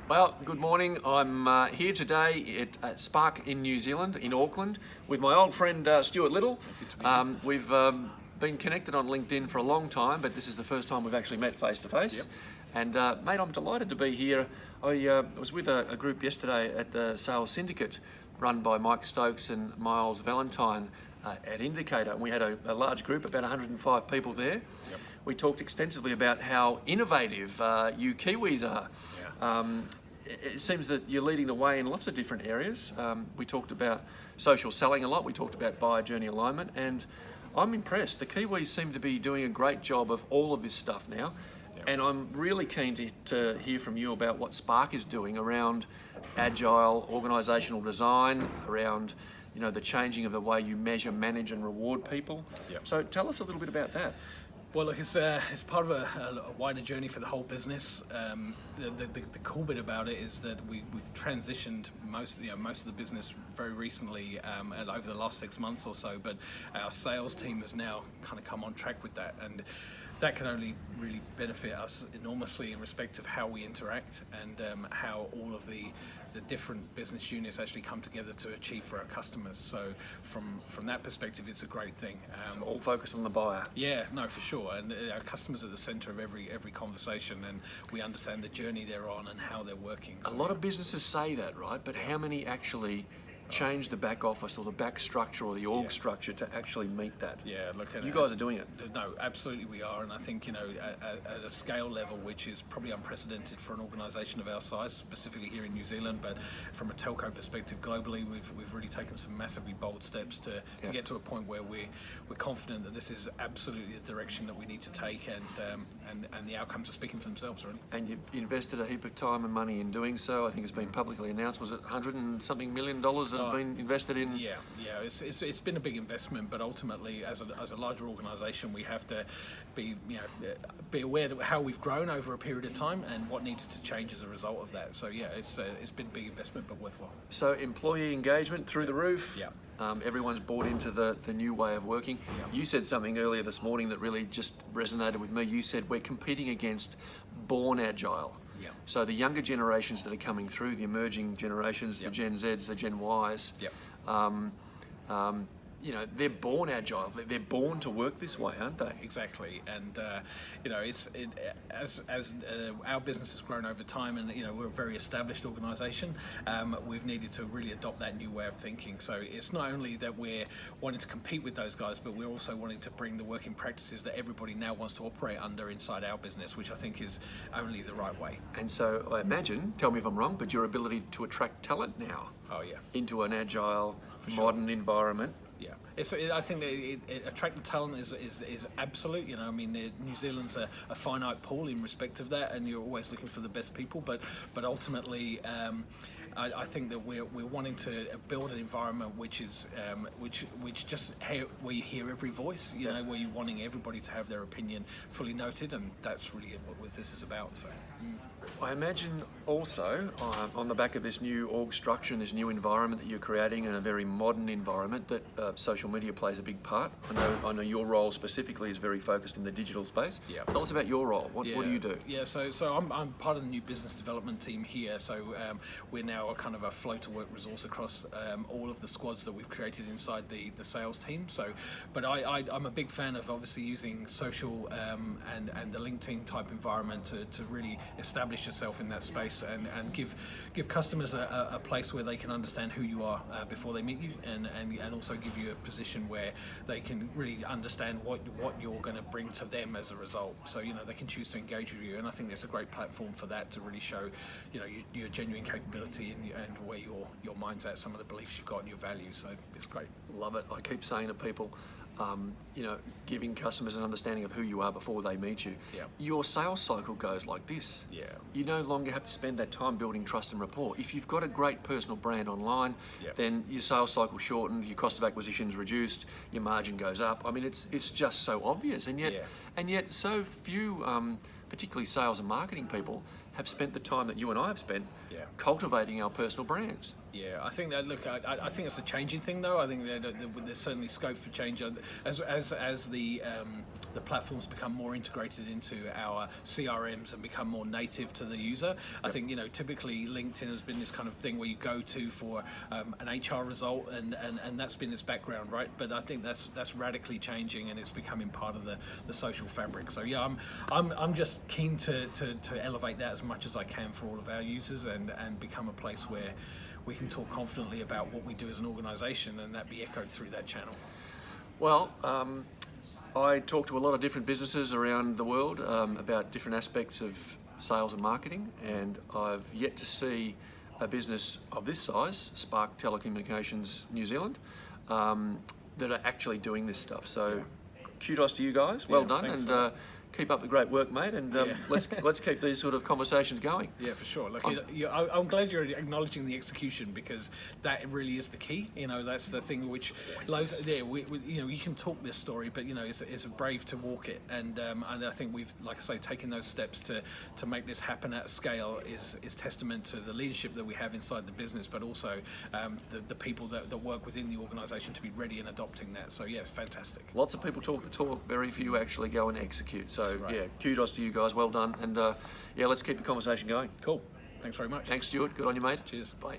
Well, good morning. I'm here today at Spark in New Zealand, in Auckland, with my old friend Stuart Little. We've been connected on LinkedIn for a long time, but this is the first time we've actually met face to face. And mate, I'm delighted to be here. I was with a group yesterday at the Sales Syndicate run by Mike Stokes and Miles Valentine at Indicator, and we had a large group, about 105 people there. We talked extensively about how innovative you Kiwis are. It seems that you're leading the way in lots of different areas. We talked about social selling a lot, we talked about buyer journey alignment, and I'm impressed. The Kiwis seem to be doing a great job of all of this stuff now, and I'm really keen to hear from you about what Spark is doing around agile organisational design, around the changing of the way you measure, manage and reward people. So tell us a little bit about that. Well, look, it's part of a wider journey for the whole business. The cool bit about it is that we've transitioned most of the business very recently, over the last 6 months or so. But our sales team has now kind of come on track with that, and that can only really benefit us enormously in respect of how we interact and how all of the different business units actually come together to achieve for our customers. So from that perspective, it's a great thing. So all focused on the buyer. Yeah, no, for sure. And our customers are at the centre of every conversation, and we understand the journey they're on and how they're working. So a lot of businesses say that, right? But how many actually change the back office or the back structure or the org structure to actually meet that? Yeah, look, you guys are doing it. No, absolutely we are, and I think at a scale level which is probably unprecedented for an organisation of our size, specifically here in New Zealand, but from a telco perspective globally, we've really taken some massively bold steps to get to a point where we're confident that this is absolutely the direction that we need to take, and the outcomes are speaking for themselves, really. And you've invested a heap of time and money in doing so. I think it's been publicly announced. Was it $100 and something million have been invested in? Yeah. It's been a big investment, but ultimately, as a larger organisation, we have to be aware of how we've grown over a period of time and what needed to change as a result of that. So yeah, it's been a big investment, but worthwhile. So employee engagement through the roof. Everyone's bought into the new way of working. You said something earlier this morning that really just resonated with me. You said we're competing against born agile. So the younger generations that are coming through, the emerging generations, the Gen Zs, the Gen Ys, they're born agile. They're born to work this way, aren't they? Exactly. And as our business has grown over time, and we're a very established organisation, we've needed to really adopt that new way of thinking. So it's not only that we're wanting to compete with those guys, but we're also wanting to bring the working practices that everybody now wants to operate under inside our business, which I think is only the right way. And so I imagine, tell me if I'm wrong, but your ability to attract talent now into an agile, modern environment. Yeah, I think that attracting talent is absolute. New Zealand's a finite pool in respect of that, and you're always looking for the best people. But ultimately, I think that we're wanting to build an environment which is which just where you hear every voice. Where you're wanting everybody to have their opinion fully noted, and that's really what this is about. So. I imagine also, on the back of this new org structure and this new environment that you're creating, and a very modern environment, that social media plays a big part. I know your role specifically is very focused in the digital space. Tell us about your role. What do you do? Yeah, so I'm part of the new business development team here. So we're now a kind of a flow to work resource across all of the squads that we've created inside the sales team. So, but I'm a big fan of obviously using social and the LinkedIn type environment to really establish yourself in that space and give customers a place where they can understand who you are before they meet you, and also give you a position where they can really understand what you're going to bring to them as a result. So they can choose to engage with you, and I think there's a great platform for that to really show your genuine capability and where your mind's at, some of the beliefs you've got and your values. So it's great. Love it. I keep saying to people, giving customers an understanding of who you are before they meet you. Your sales cycle goes like this. You no longer have to spend that time building trust and rapport. If you've got a great personal brand online, then your sales cycle shortened, your cost of acquisition is reduced, your margin goes up. I mean, it's just so obvious, and yet so few, particularly sales and marketing people, have spent the time that you and I have spent cultivating our personal brands. Yeah, I think that. Look, I think it's a changing thing, though. I think that there's certainly scope for change as the platforms become more integrated into our CRMs and become more native to the user. I think typically LinkedIn has been this kind of thing where you go to for an HR result, and that's been its background, right? But I think that's radically changing, and it's becoming part of the social fabric. So yeah, I'm just keen to elevate that as much as I can for all of our users, and become a place where we can talk confidently about what we do as an organisation, and that be echoed through that channel. Well, I talk to a lot of different businesses around the world about different aspects of sales and marketing, and I've yet to see a business of this size, Spark Telecommunications New Zealand, that are actually doing this stuff. So kudos to you guys, well done, and keep up the great work, mate, and let's keep these sort of conversations going. Yeah, for sure. Look, I'm glad you're acknowledging the execution, because that really is the key. That's the thing which you can talk this story, but it's brave to walk it, and I think we've, like I say, taken those steps to make this happen at scale is testament to the leadership that we have inside the business, but also the people that work within the organisation to be ready and adopting that. So yeah, it's fantastic. Lots of people talk the talk, very few actually go and execute. So right. yeah, kudos to you guys, well done, and let's keep the conversation going. Cool. Thanks very much. Thanks, Stuart. Good on you, mate. Cheers. Bye.